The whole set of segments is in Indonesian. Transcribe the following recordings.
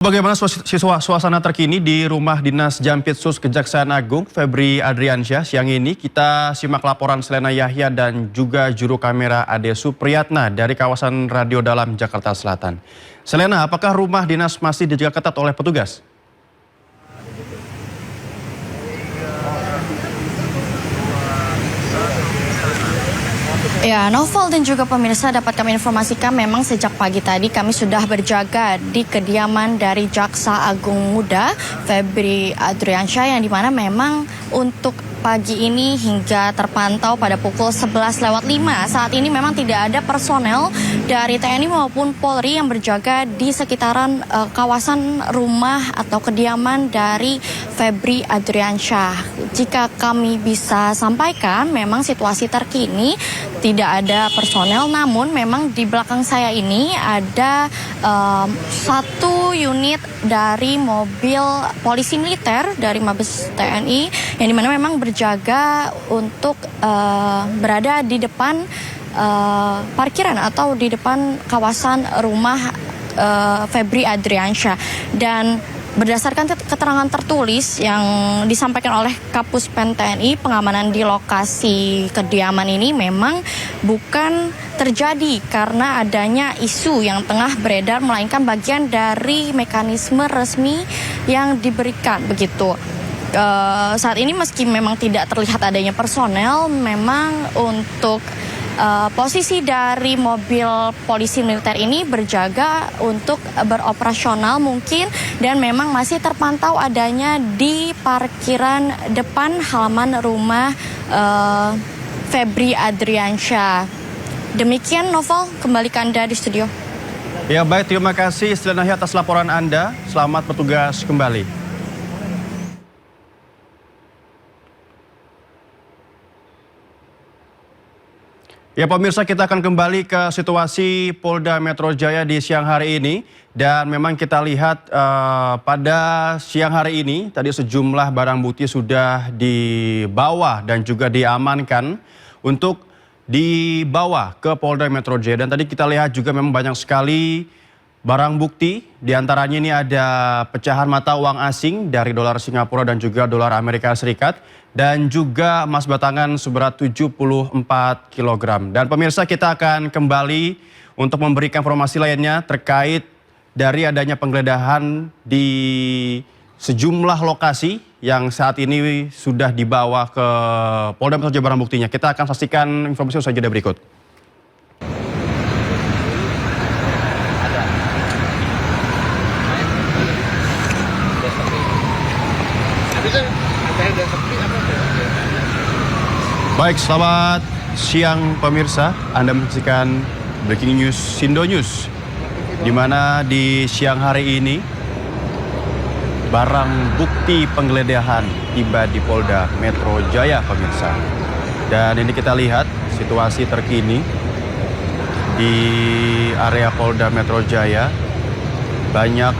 Bagaimana suasana terkini di rumah dinas Jampitsus Kejaksaan Agung Febri Adriansyah siang ini? Kita simak laporan Selena Yahya dan juga juru kamera Ade Supriyatna dari kawasan Radio Dalam Jakarta Selatan. Selena, apakah rumah dinas masih dijaga ketat oleh petugas? Ya, Novel dan juga pemirsa dapat kami informasikan memang sejak pagi tadi kami sudah berjaga di kediaman dari Jaksa Agung Muda Febri Adriansyah yang dimana memang untuk pagi ini hingga terpantau pada pukul 11:05 saat ini memang tidak ada personel dari TNI maupun Polri yang berjaga di sekitaran kawasan rumah atau kediaman dari Febri Adriansyah. Jika kami bisa sampaikan memang situasi terkini tidak ada personel, namun memang di belakang saya ini ada satu unit dari mobil polisi militer dari Mabes TNI yang dimana memang berjaga untuk berada di depan parkiran atau di depan kawasan rumah Febri Adriansyah. Dan berdasarkan keterangan tertulis yang disampaikan oleh Kapus Pen TNI, pengamanan di lokasi kediaman ini memang bukan terjadi karena adanya isu yang tengah beredar, melainkan bagian dari mekanisme resmi yang diberikan begitu. Saat ini meski memang tidak terlihat adanya personel, memang untuk posisi dari mobil polisi militer ini berjaga untuk beroperasional mungkin, dan memang masih terpantau adanya di parkiran depan halaman rumah Febri Adriansyah. Demikian Novel, kembali ke Anda di studio. Ya baik, terima kasih Selena Yahya atas laporan Anda. Selamat bertugas kembali. Ya pemirsa, kita akan kembali ke situasi Polda Metro Jaya di siang hari ini. Dan memang kita lihat pada siang hari ini tadi sejumlah barang bukti sudah dibawa dan juga diamankan untuk dibawa ke Polda Metro Jaya. Dan tadi kita lihat juga memang banyak sekali barang bukti. Di antaranya ini ada pecahan mata uang asing dari dolar Singapura dan juga dolar Amerika Serikat. Dan juga emas batangan seberat 74 kg. Dan pemirsa, kita akan kembali untuk memberikan informasi lainnya terkait dari adanya penggeledahan di sejumlah lokasi yang saat ini sudah dibawa ke Polda Metro Jaya barang buktinya. Kita akan saksikan informasi usai jeda berikut. Baik, selamat siang pemirsa. Anda menyaksikan Breaking News Sindo News, di mana di siang hari ini barang bukti penggeledahan tiba di Polda Metro Jaya pemirsa. Dan ini kita lihat situasi terkini di area Polda Metro Jaya. Banyak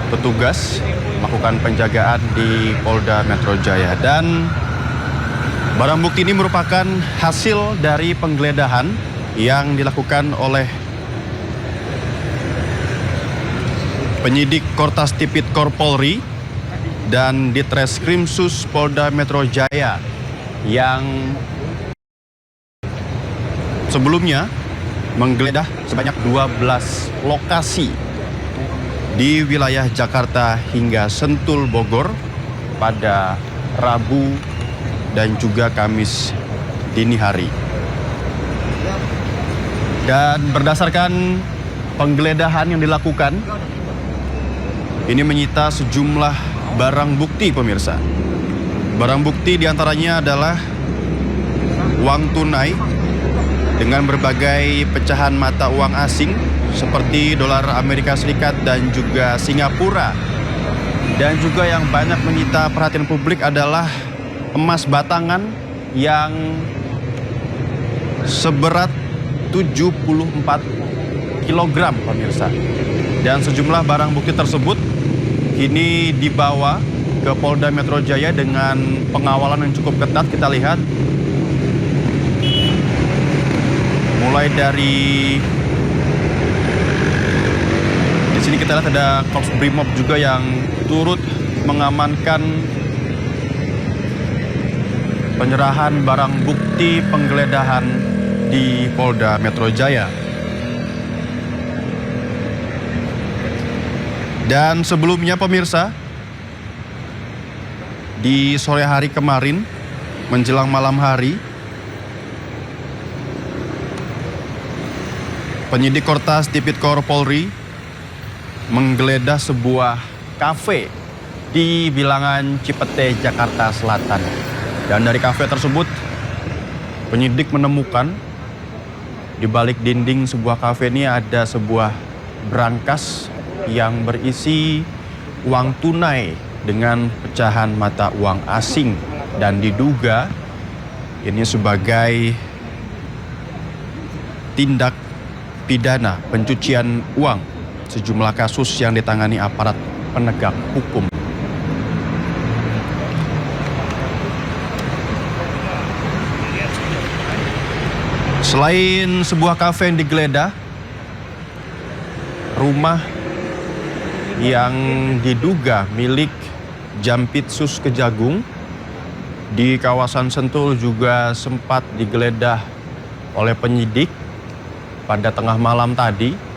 petugas melakukan penjagaan di Polda Metro Jaya. Dan barang bukti ini merupakan hasil dari penggeledahan yang dilakukan oleh penyidik Kortas Tipikor Polri dan Ditreskrimsus Polda Metro Jaya yang sebelumnya menggeledah sebanyak 12 lokasi di wilayah Jakarta hingga Sentul Bogor pada Rabu dan juga Kamis dini hari. Dan berdasarkan penggeledahan yang dilakukan, ini menyita sejumlah barang bukti pemirsa. Barang bukti diantaranya adalah uang tunai dengan berbagai pecahan mata uang asing seperti dolar Amerika Serikat dan juga Singapura. Dan juga yang banyak menyita perhatian publik adalah emas batangan yang seberat 74 kg pemirsa. Dan sejumlah barang bukti tersebut kini dibawa ke Polda Metro Jaya dengan pengawalan yang cukup ketat. Kita lihat mulai dari di sini kita lihat ada Korps Brimob juga yang turut mengamankan penyerahan barang bukti penggeledahan di Polda Metro Jaya. Dan sebelumnya pemirsa, di sore hari kemarin menjelang malam hari, penyidik Kortas Tipikor Polri menggeledah sebuah kafe di Bilangan Cipete, Jakarta Selatan. Dan dari kafe tersebut, penyidik menemukan di balik dinding sebuah kafe ini ada sebuah brankas yang berisi uang tunai dengan pecahan mata uang asing. Dan diduga ini sebagai tindak pidana pencucian uang sejumlah kasus yang ditangani aparat penegak hukum. Selain sebuah kafe yang digeledah, rumah yang diduga milik Jampitsus Kejagung di kawasan Sentul juga sempat digeledah oleh penyidik pada tengah malam tadi.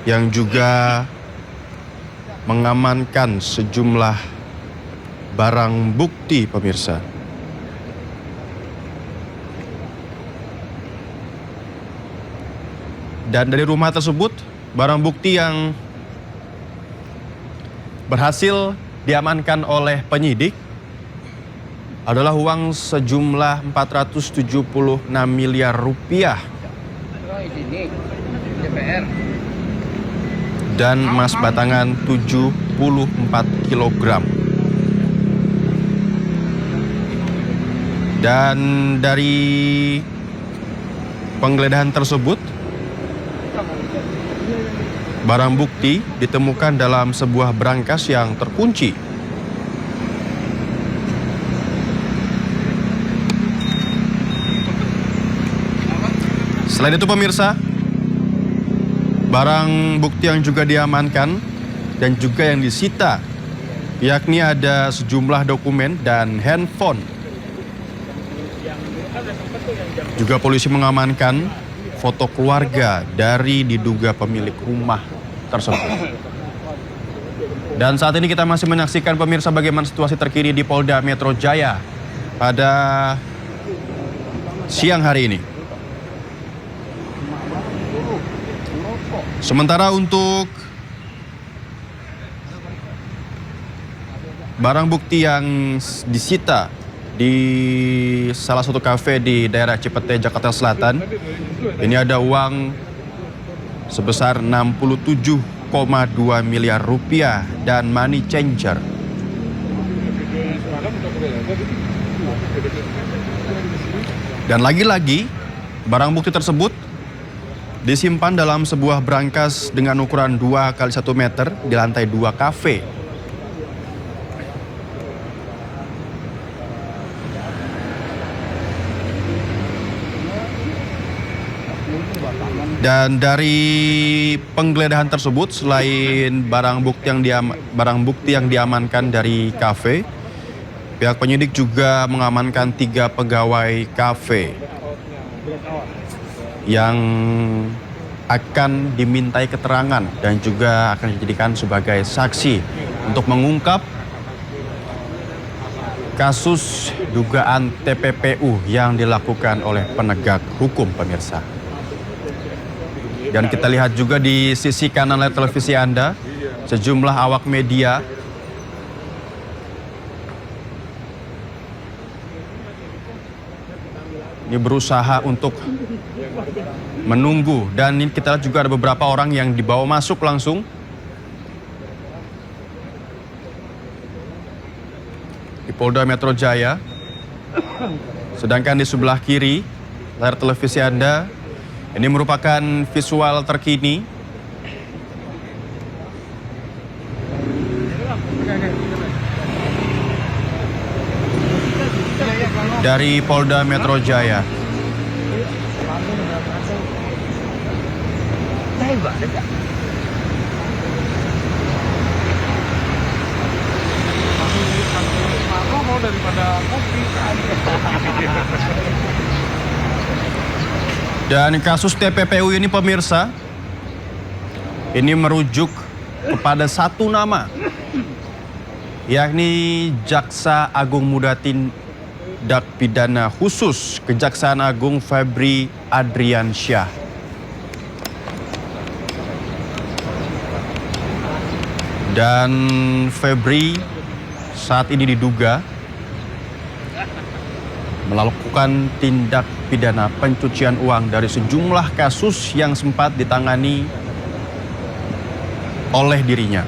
Yang juga mengamankan sejumlah barang bukti, pemirsa. Dan dari rumah tersebut, barang bukti yang berhasil diamankan oleh penyidik adalah uang sejumlah 476 miliar rupiah dan emas batangan 74 kilogram. Dan dari penggeledahan tersebut, barang bukti ditemukan dalam sebuah brankas yang terkunci. Selain itu pemirsa, barang bukti yang juga diamankan dan juga yang disita, yakni ada sejumlah dokumen dan handphone. Juga polisi mengamankan foto keluarga dari diduga pemilik rumah tersebut. Dan saat ini kita masih menyaksikan pemirsa bagaimana situasi terkini di Polda Metro Jaya pada siang hari ini. Sementara untuk barang bukti yang disita di salah satu kafe di daerah Cipete, Jakarta Selatan, ini ada uang sebesar 67,2 miliar rupiah dan money changer. Dan lagi-lagi, barang bukti tersebut disimpan dalam sebuah brankas dengan ukuran 2 x 1 meter di lantai 2 kafe. Dan dari penggeledahan tersebut, selain barang bukti yang diamankan dari kafe, pihak penyidik juga mengamankan 3 pegawai kafe yang akan dimintai keterangan dan juga akan dijadikan sebagai saksi untuk mengungkap kasus dugaan TPPU yang dilakukan oleh penegak hukum, pemirsa. Dan kita lihat juga di sisi kanan layar televisi Anda, sejumlah awak media ini berusaha untuk menunggu. Dan ini kita lihat juga ada beberapa orang yang dibawa masuk langsung. Di Polda Metro Jaya. Sedangkan di sebelah kiri layar televisi Anda, ini merupakan visual terkini dari Polda Metro Jaya. Dan kasus TPPU ini pemirsa, ini merujuk kepada satu nama, yakni Jaksa Agung Muda Tindak Pidana Khusus Kejaksaan Agung Febri Adriansyah. Dan Febri saat ini diduga melakukan tindak pidana pencucian uang dari sejumlah kasus yang sempat ditangani oleh dirinya.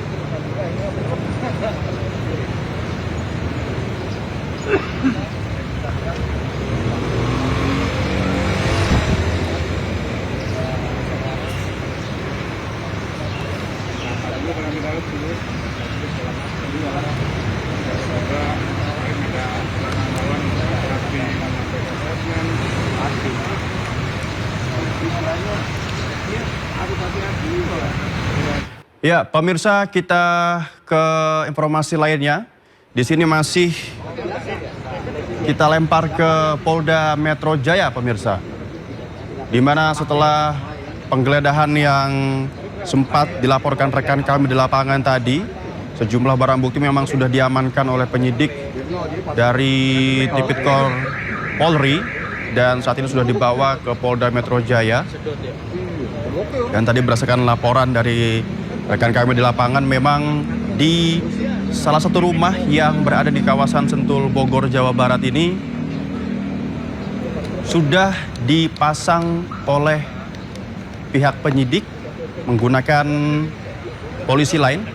Ya, pemirsa, kita ke informasi lainnya. Di sini masih kita lempar ke Polda Metro Jaya, pemirsa. Di mana setelah penggeledahan yang sempat dilaporkan rekan kami di lapangan tadi, sejumlah barang bukti memang sudah diamankan oleh penyidik dari Tipikor Polri dan saat ini sudah dibawa ke Polda Metro Jaya. Dan tadi berdasarkan laporan dari rekan kami di lapangan, memang di salah satu rumah yang berada di kawasan Sentul, Bogor, Jawa Barat ini sudah dipasang oleh pihak penyidik menggunakan polisi lain.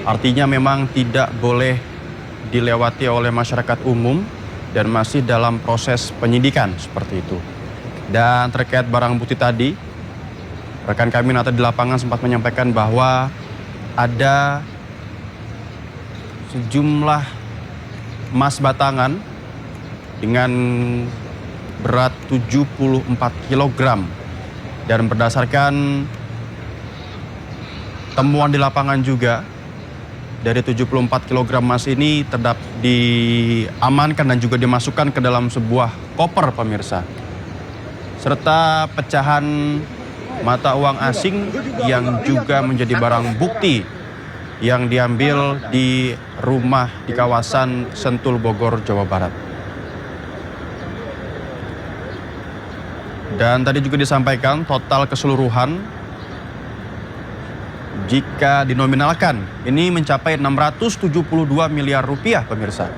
Artinya memang tidak boleh dilewati oleh masyarakat umum dan masih dalam proses penyidikan seperti itu. Dan terkait barang bukti tadi, rekan kami nanti di lapangan sempat menyampaikan bahwa ada sejumlah emas batangan dengan berat 74 kg. Dan berdasarkan temuan di lapangan juga, dari 74 kg emas ini diamankan dan juga dimasukkan ke dalam sebuah koper, pemirsa. Serta pecahan mata uang asing yang juga menjadi barang bukti yang diambil di rumah di kawasan Sentul, Bogor, Jawa Barat. Dan tadi juga disampaikan total keseluruhan jika dinominalkan ini mencapai 672 miliar rupiah, pemirsa.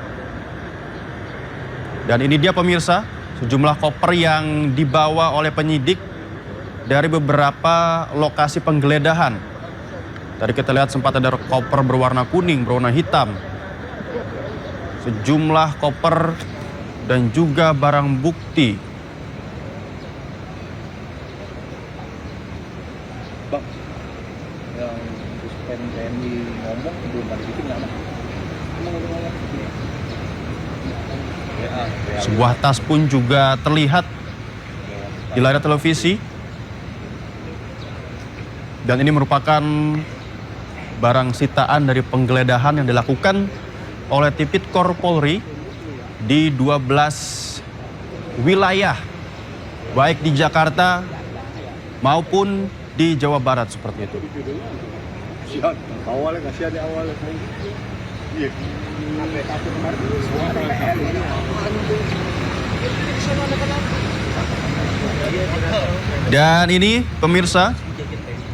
Dan ini dia, pemirsa, sejumlah koper yang dibawa oleh penyidik dari beberapa lokasi penggeledahan. Tadi kita lihat sempat ada koper berwarna kuning, berwarna hitam. Sejumlah koper dan juga barang bukti. Bang, yang Puspen TNI ngomong belum ada bikin nggak, Bang? Ngomong. Sebuah tas pun juga terlihat di layar televisi. Dan ini merupakan barang sitaan dari penggeledahan yang dilakukan oleh Tipikor Polri di 12 wilayah, baik di Jakarta maupun di Jawa Barat seperti itu. Siap, awalnya nggak siap di awalnya. Iya. Dan ini, pemirsa,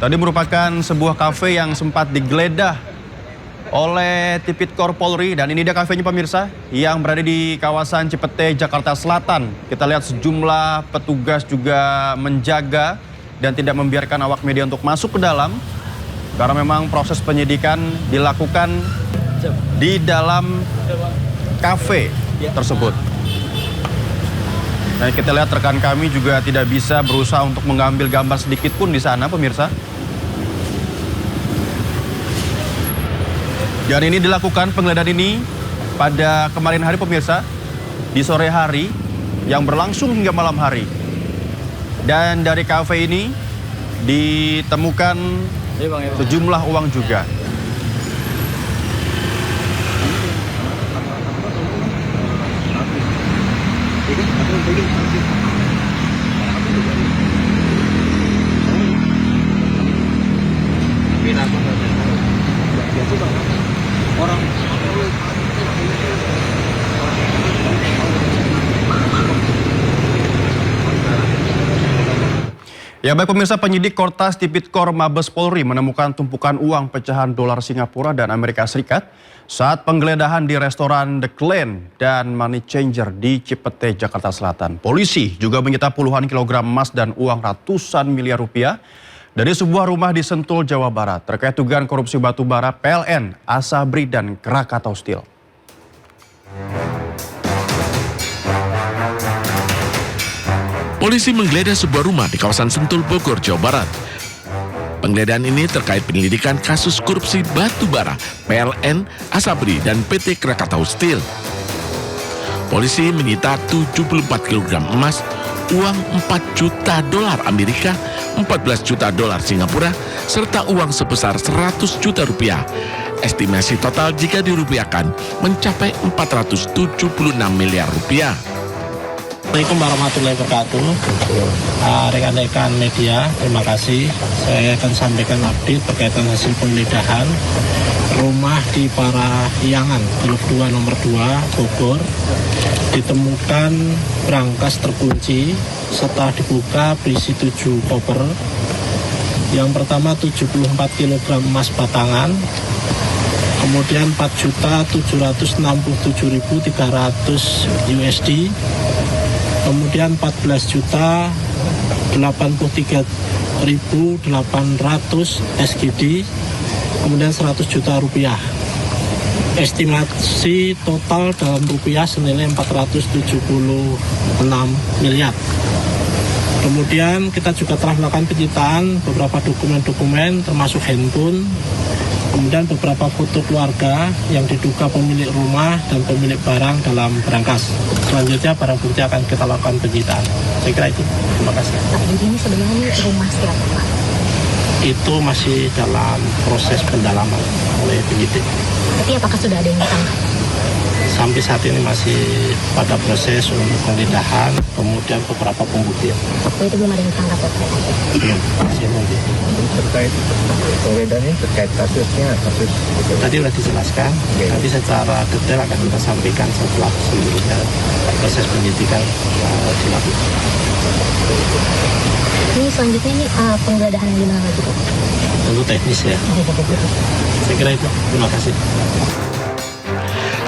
tadi merupakan sebuah kafe yang sempat digeledah oleh Tipikor Polri. Dan ini dia kafenya, pemirsa, yang berada di kawasan Cipete, Jakarta Selatan. Kita lihat sejumlah petugas juga menjaga dan tidak membiarkan awak media untuk masuk ke dalam, karena memang proses penyidikan dilakukan di dalam kafe tersebut. Nah, kita lihat rekan kami juga tidak bisa berusaha untuk mengambil gambar sedikit pun di sana, pemirsa. Dan ini dilakukan penggeledahan ini pada kemarin hari, pemirsa, di sore hari yang berlangsung hingga malam hari. Dan dari kafe ini ditemukan sejumlah uang juga. Ya baik pemirsa, penyidik Kortas Tipikor Mabes Polri menemukan tumpukan uang pecahan dolar Singapura dan Amerika Serikat saat penggeledahan di restoran The Clan dan Money Changer di Cipete, Jakarta Selatan. Polisi juga menyita puluhan kilogram emas dan uang ratusan miliar rupiah dari sebuah rumah di Sentul, Jawa Barat terkait dugaan korupsi batubara PLN, Asabri, dan Krakatau Steel. Polisi menggeledah sebuah rumah di kawasan Sentul, Bogor, Jawa Barat. Penggeledahan ini terkait penyelidikan kasus korupsi batubara PLN, Asabri, dan PT Krakatau Steel. Polisi menyita 74 kg emas, uang 4 juta dolar Amerika, 14 juta dolar Singapura, serta uang sebesar 100 juta rupiah. Estimasi total jika dirupiahkan mencapai 476 miliar rupiah. Assalamualaikum warahmatullahi wabarakatuh. Rekan-rekan media, terima kasih. Saya akan sampaikan update berkaitan hasil penggeledahan rumah di Parahyangan, Blok 2 nomor 2, Bogor. Ditemukan brankas terkunci, setelah dibuka berisi 7 koper. Yang pertama 74 kg emas batangan, kemudian 4.767.300 USD, kemudian 14.083.800 SGD, kemudian 100 juta rupiah. Estimasi total dalam rupiah senilai 476 miliar. Kemudian kita juga telah melakukan penyitaan beberapa dokumen-dokumen termasuk handphone, kemudian beberapa foto keluarga yang diduga pemilik rumah dan pemilik barang dalam brankas. Selanjutnya barang bukti akan kita lakukan penyitaan. Saya kira itu. Terima kasih. Pak, jadi ini sebenarnya rumah siapa, Pak? Itu masih dalam proses pendalaman oleh penyidik. Tapi apakah sudah ada yang ditangkap? Sampai saat ini masih pada proses untuk penggeledahan, kemudian beberapa pembuktian. Oh, itu belum ada yang ditangkap, Pak? Belum, masih nanti. Terkait penggeledahannya terkait kasusnya, kasus Tadi sudah dijelaskan, nanti secara detail akan kita sampaikan setelah seluruhnya proses penyidikan dilakukan. Ini selanjutnya ini penggeledahan yang gimana lagi, Pak? Tentu teknis ya. Saya kira itu. Terima kasih.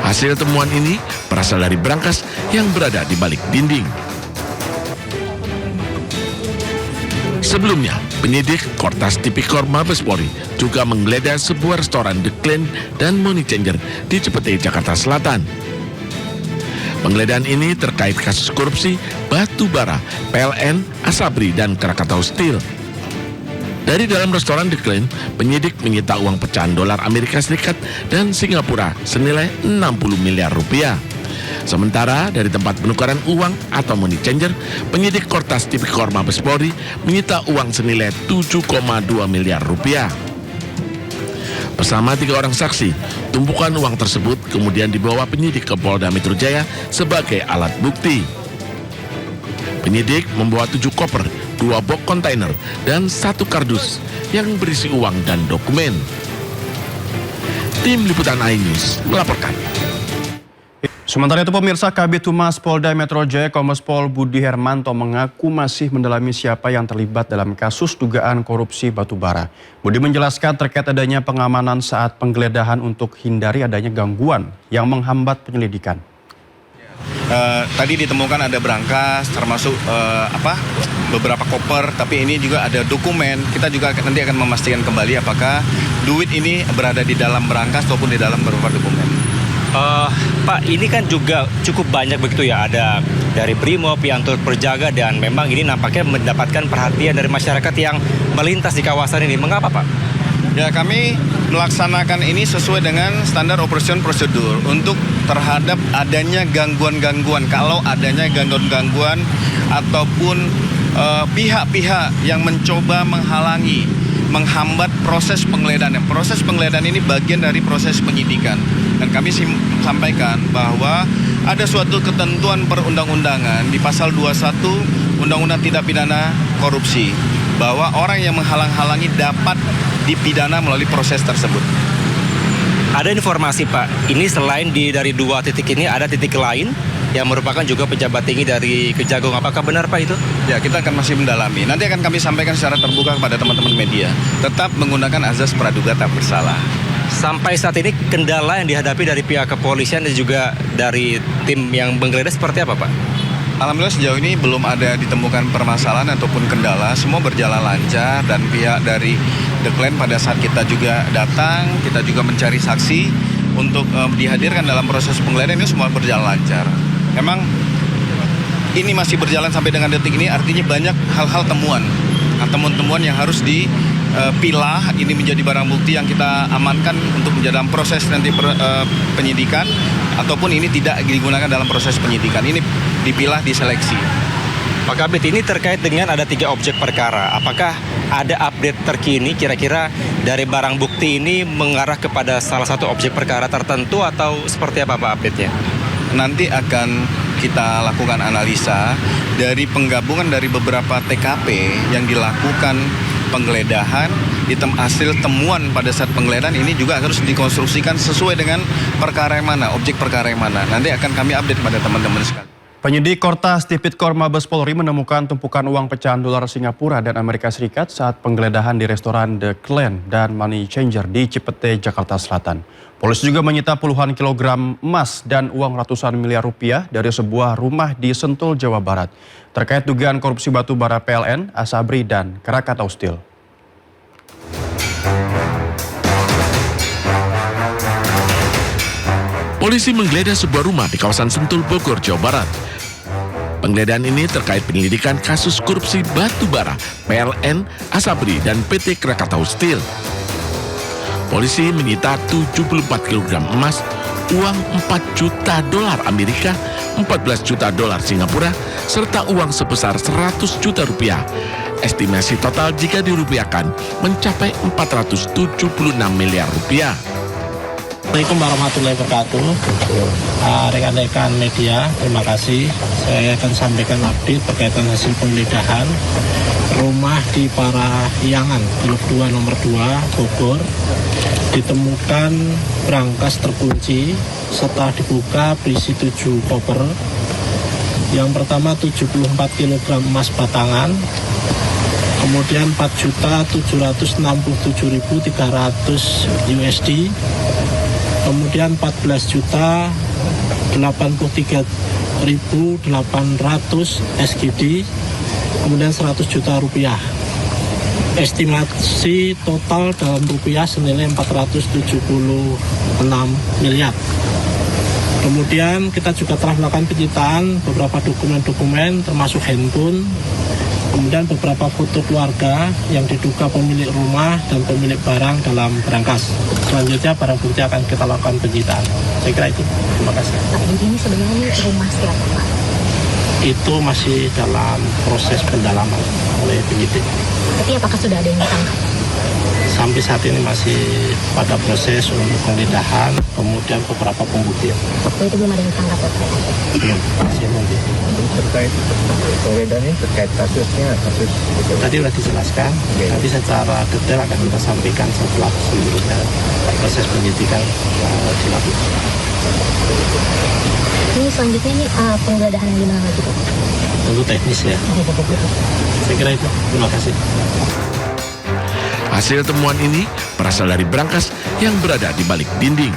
Hasil temuan ini berasal dari brankas yang berada di balik dinding. Sebelumnya, penyidik Kortas Tipikor Mabes Polri juga menggeledah sebuah restoran The Clan dan Money Changer di Cipete, Jakarta Selatan. Penggeledahan ini terkait kasus korupsi batubara PLN, Asabri, dan Krakatau Steel. Dari dalam restoran The Clan, penyidik menyita uang pecahan dolar Amerika Serikat dan Singapura senilai 60 miliar rupiah. Sementara dari tempat penukaran uang atau money changer, penyidik Kortas Tipikor Mabes Polri menyita uang senilai 7,2 miliar rupiah. Bersama 3 orang saksi, tumpukan uang tersebut kemudian dibawa penyidik ke Polda Metro Jaya sebagai alat bukti. Penyidik membawa 7 koper, 2 box kontainer, dan 1 kardus yang berisi uang dan dokumen. Tim Liputan iNews melaporkan. Sementara itu pemirsa, Kabid Humas Polda Metro Jaya Kombes Pol Budi Hermanto mengaku masih mendalami siapa yang terlibat dalam kasus dugaan korupsi batubara. Budi menjelaskan terkait adanya pengamanan saat penggeledahan untuk hindari adanya gangguan yang menghambat penyelidikan. Tadi ditemukan ada brankas termasuk beberapa koper, tapi ini juga ada dokumen. Kita juga nanti akan memastikan kembali apakah duit ini berada di dalam brankas ataupun di dalam beberapa dokumen. Pak, ini kan juga cukup banyak begitu ya, ada dari Brimob yang turut berjaga dan memang ini nampaknya mendapatkan perhatian dari masyarakat yang melintas di kawasan ini. Mengapa, Pak? Ya, kami melaksanakan ini sesuai dengan standar operation prosedur untuk terhadap adanya gangguan-gangguan. Kalau adanya gangguan-gangguan ataupun pihak-pihak yang mencoba menghambat proses penggeledahan. Proses penggeledahan ini bagian dari proses penyidikan. Dan kami sampaikan bahwa ada suatu ketentuan perundang-undangan di pasal 21 Undang-Undang Tindak Pidana Korupsi bahwa orang yang menghalang-halangi dapat dipidana melalui proses tersebut. Ada informasi Pak, ini selain dari 2 titik ini ada titik lain yang merupakan juga pejabat tinggi dari Kejagung. Apakah benar Pak itu? Ya, kita akan masih mendalami. Nanti akan kami sampaikan secara terbuka kepada teman-teman media. Tetap menggunakan azas praduga tak bersalah. Sampai saat ini kendala yang dihadapi dari pihak kepolisian dan juga dari tim yang menggeledah seperti apa Pak? Alhamdulillah sejauh ini belum ada ditemukan permasalahan ataupun kendala. Semua berjalan lancar dan pihak dari The Clan pada saat kita juga datang, kita juga mencari saksi untuk dihadirkan dalam proses penggeledahan ini semua berjalan lancar. Memang ini masih berjalan sampai dengan detik ini, artinya banyak hal-hal temuan yang harus dipilah. Ini menjadi barang bukti yang kita amankan untuk menjadi dalam proses nanti penyidikan, ataupun ini tidak digunakan dalam proses penyidikan. Ini dipilah, diseleksi. Pak Kabit, ini terkait dengan ada 3 objek perkara. Apakah ada update terkini kira-kira dari barang bukti ini mengarah kepada salah satu objek perkara tertentu atau seperti apa Pak update-nya? Nanti akan kita lakukan analisa dari penggabungan dari beberapa TKP yang dilakukan penggeledahan, hasil temuan pada saat penggeledahan ini juga harus dikonstruksikan sesuai dengan perkara yang mana, objek perkara yang mana. Nanti akan kami update pada teman-teman sekalian. Penyidik Kortas Tipikor Mabes Polri menemukan tumpukan uang pecahan dolar Singapura dan Amerika Serikat saat penggeledahan di restoran The Clan dan Money Changer di Cipete, Jakarta Selatan. Polisi juga menyita puluhan kilogram emas dan uang ratusan miliar rupiah dari sebuah rumah di Sentul, Jawa Barat. Terkait dugaan korupsi batu bara PLN, Asabri, dan Krakatau Steel. Polisi menggeledah sebuah rumah di kawasan Sentul, Bogor, Jawa Barat. Penggeledahan ini terkait penyelidikan kasus korupsi batu bara PLN, Asabri, dan PT Krakatau Steel. Polisi menyita 74 kg emas, uang 4 juta dolar Amerika, 14 juta dolar Singapura, serta uang sebesar 100 juta rupiah. Estimasi total jika dirupiahkan mencapai 476 miliar rupiah. Assalamualaikum warahmatullahi wabarakatuh. Rekan-rekan media, terima kasih. Saya akan sampaikan update berkaitan hasil penggeledahan rumah di Parahyangan, Blok 2 nomor 2, Bogor. Ditemukan brankas terkunci, setelah dibuka berisi 7 koper. Yang pertama 74 kg emas batangan, kemudian 4.767.300 USD, kemudian 14.083.800 SGD, kemudian 100 juta rupiah. Estimasi total dalam rupiah senilai 476 miliar. Kemudian kita juga telah melakukan penyitaan beberapa dokumen-dokumen termasuk handphone, kemudian beberapa foto keluarga yang diduga pemilik rumah dan pemilik barang dalam brankas. Selanjutnya barang bukti akan kita lakukan penyitaan. Saya kira itu. Terima kasih. Pak, ini sebenarnya rumah siapa Pak? Itu masih dalam proses pendalaman oleh penyidik. Tapi apakah sudah ada yang ditangkap? Sampai saat ini masih pada proses untuk penggeledahan, kemudian beberapa pembuktian. Oh, itu belum ada yang ditangkap Pak? Belum, masih nanti. Terkait penggeledahan ini terkait kasus Tadi sudah dijelaskan, nanti secara detail akan kita sampaikan setelah seluruhnya proses penyidikan dilakukan. Ini selanjutnya ini penggeledahan yang gimana lagi Pak? Tentu teknis ya. Saya kira itu. Terima kasih. Hasil temuan ini berasal dari brankas yang berada di balik dinding.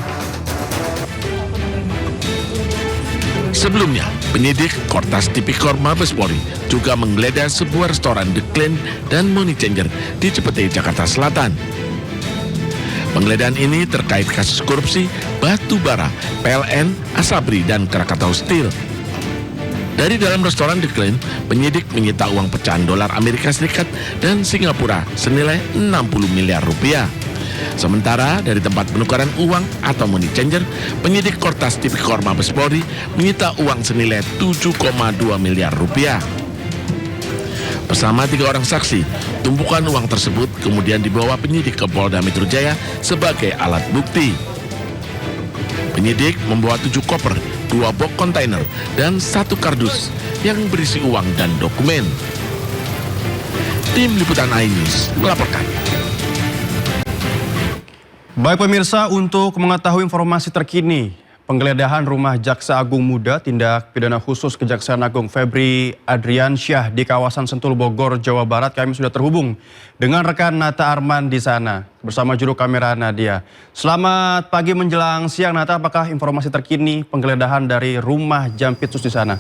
Sebelumnya, penyidik Kortas Tipikor Mabes Polri juga menggeledah sebuah restoran The Clan dan Money Changer di Cipete, Jakarta Selatan. Penggeledahan ini terkait kasus korupsi batu bara PLN, Asabri, dan Krakatau Steel. Dari dalam restoran The Clan, penyidik menyita uang pecahan dolar Amerika Serikat dan Singapura senilai 60 miliar rupiah. Sementara dari tempat penukaran uang atau money changer, penyidik Kortas Tipikor Mabes Polri menyita uang senilai 7,2 miliar rupiah. Bersama 3 orang saksi, tumpukan uang tersebut kemudian dibawa penyidik ke Polda Metro Jaya sebagai alat bukti. Penyidik membawa 7 koper, 2 box kontainer, dan 1 kardus yang berisi uang dan dokumen. Tim Liputan iNews melaporkan. Baik pemirsa, untuk mengetahui informasi terkini penggeledahan rumah Jaksa Agung Muda Tindak Pidana Khusus Kejaksaan Agung Febri Adriansyah di kawasan Sentul, Bogor, Jawa Barat, kami sudah terhubung dengan rekan Nata Arman di sana bersama juru kamera Nadia. Selamat pagi menjelang siang, Nata. Apakah informasi terkini penggeledahan dari rumah Jampitsus di sana?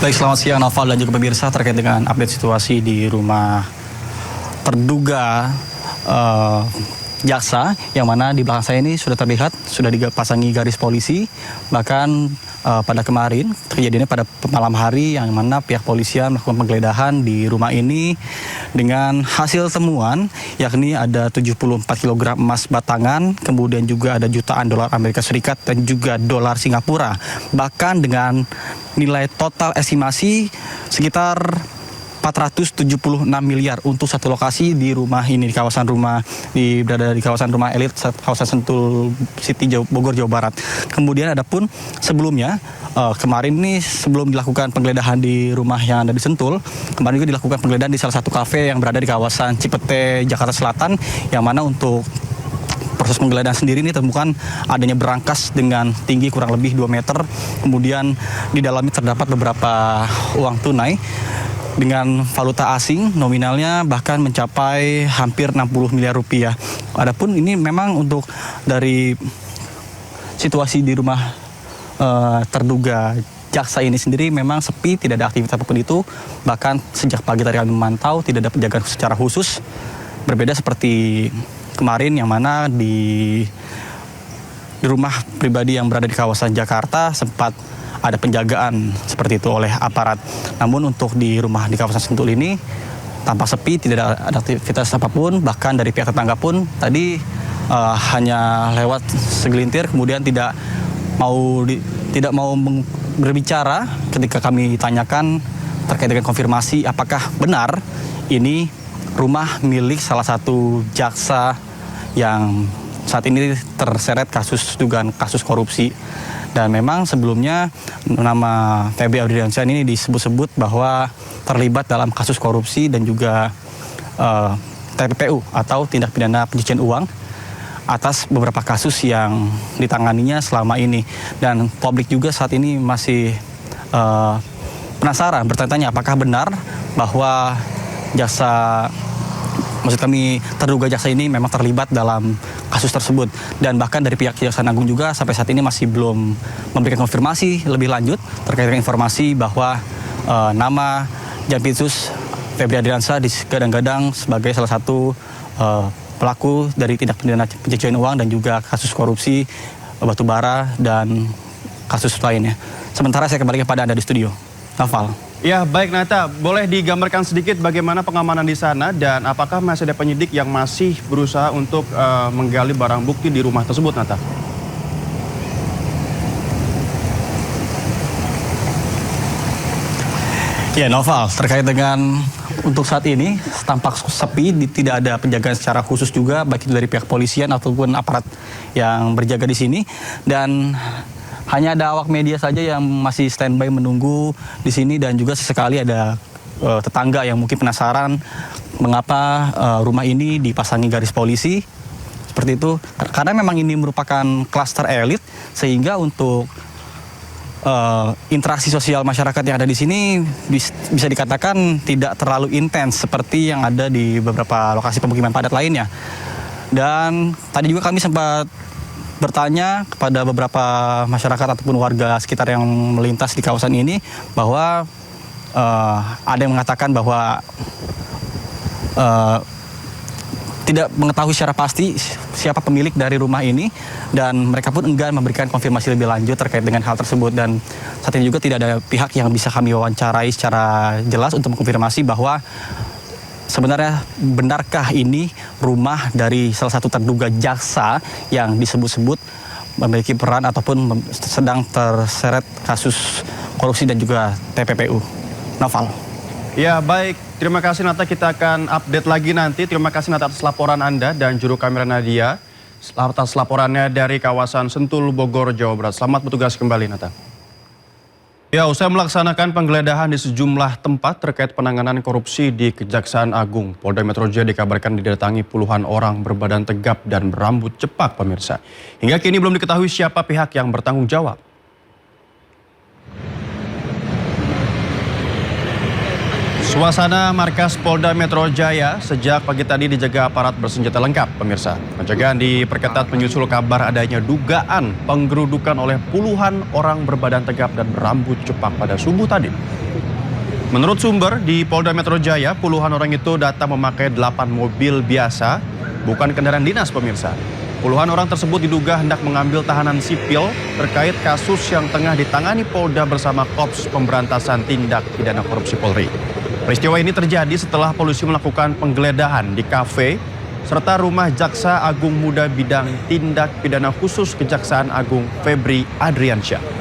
Baik, selamat siang Noval dan juga pemirsa terkait dengan update situasi di rumah terduga jaksa, yang mana di belakang saya ini sudah terlihat sudah dipasangi garis polisi. Bahkan pada kemarin kejadiannya pada malam hari, yang mana pihak polisian melakukan penggeledahan di rumah ini dengan hasil temuan yakni ada 74 kg emas batangan, kemudian juga ada jutaan dolar Amerika Serikat dan juga dolar Singapura. Bahkan dengan nilai total estimasi sekitar 476 miliar untuk satu lokasi di rumah ini, di kawasan rumah berada di kawasan rumah elit kawasan Sentul City, Bogor, Jawa Barat. Kemudian ada pun sebelumnya kemarin ini sebelum dilakukan penggeledahan di rumah yang ada di Sentul, kemarin juga dilakukan penggeledahan di salah satu kafe yang berada di kawasan Cipete, Jakarta Selatan, yang mana untuk proses penggeledahan sendiri ini temukan adanya berangkas dengan tinggi kurang lebih 2 meter. Kemudian di dalamnya terdapat beberapa uang tunai dengan valuta asing, nominalnya bahkan mencapai hampir 60 miliar rupiah. Adapun ini memang untuk dari situasi di rumah terduga jaksa ini sendiri memang sepi, tidak ada aktivitas apapun itu. Bahkan sejak pagi tadi kami memantau tidak ada penjagaan secara khusus. Berbeda seperti kemarin yang mana di rumah pribadi yang berada di kawasan Jakarta sempat ada penjagaan seperti itu oleh aparat. Namun untuk di rumah di kawasan Sentul ini tampak sepi, tidak ada aktivitas apapun. Bahkan dari pihak tetangga pun tadi hanya lewat segelintir, kemudian tidak mau berbicara ketika kami tanyakan terkait dengan konfirmasi apakah benar ini rumah milik salah satu jaksa yang saat ini terseret dugaan kasus korupsi. Dan memang sebelumnya nama Febri Adriansyah ini disebut-sebut bahwa terlibat dalam kasus korupsi dan juga TPPU atau tindak pidana pencucian uang atas beberapa kasus yang ditanganinya selama ini. Dan publik juga saat ini masih penasaran, bertanya-tanya apakah benar bahwa terduga jaksa ini memang terlibat dalam kasus tersebut. Dan bahkan dari pihak Kejaksaan Agung juga sampai saat ini masih belum memberikan konfirmasi lebih lanjut terkait dengan informasi bahwa nama Jampitsus Febri Adriansyah digadang-gadang sebagai salah satu pelaku dari tindak pidana pencucian uang dan juga kasus korupsi batubara dan kasus lainnya. Sementara saya kembali kepada Anda di studio. Noval. Ya, baik Nata, boleh digambarkan sedikit bagaimana pengamanan di sana dan apakah masih ada penyidik yang masih berusaha untuk menggali barang bukti di rumah tersebut, Nata? Ya, Noval, terkait dengan untuk saat ini tampak sepi, tidak ada penjagaan secara khusus juga baik itu dari pihak polisian ataupun aparat yang berjaga di sini, dan hanya ada awak media saja yang masih standby menunggu di sini. Dan juga sesekali ada tetangga yang mungkin penasaran mengapa rumah ini dipasangi garis polisi seperti itu. Karena memang ini merupakan klaster elit, sehingga untuk interaksi sosial masyarakat yang ada di sini bisa dikatakan tidak terlalu intens seperti yang ada di beberapa lokasi pemukiman padat lainnya. Dan tadi juga kami sempat bertanya kepada beberapa masyarakat ataupun warga sekitar yang melintas di kawasan ini bahwa ada yang mengatakan bahwa tidak mengetahui secara pasti siapa pemilik dari rumah ini, dan mereka pun enggan memberikan konfirmasi lebih lanjut terkait dengan hal tersebut. Dan saat ini juga tidak ada pihak yang bisa kami wawancarai secara jelas untuk mengkonfirmasi bahwa sebenarnya benarkah ini rumah dari salah satu terduga jaksa yang disebut-sebut memiliki peran ataupun sedang terseret kasus korupsi dan juga TPPU. Noval. Ya baik, terima kasih Nata, kita akan update lagi nanti. Terima kasih Nata atas laporan Anda dan juru kamera Nadia atas laporannya dari kawasan Sentul, Bogor, Jawa Barat. Selamat bertugas kembali Nata. Ya, usai melaksanakan penggeledahan di sejumlah tempat terkait penanganan korupsi di Kejaksaan Agung, Polda Metro Jaya dikabarkan didatangi puluhan orang berbadan tegap dan berambut cepak, pemirsa. Hingga kini belum diketahui siapa pihak yang bertanggung jawab. Suasana markas Polda Metro Jaya sejak pagi tadi dijaga aparat bersenjata lengkap, pemirsa. Penjagaan diperketat menyusul kabar adanya dugaan penggerudukan oleh puluhan orang berbadan tegap dan berambut cepak pada subuh tadi. Menurut sumber di Polda Metro Jaya, puluhan orang itu datang memakai 8 mobil biasa, bukan kendaraan dinas, pemirsa. Puluhan orang tersebut diduga hendak mengambil tahanan sipil terkait kasus yang tengah ditangani Polda bersama Korps Pemberantasan Tindak Pidana Korupsi Polri. Peristiwa ini terjadi setelah polisi melakukan penggeledahan di kafe serta rumah Jaksa Agung Muda Bidang Tindak Pidana Khusus Kejaksaan Agung Febri Adriansyah.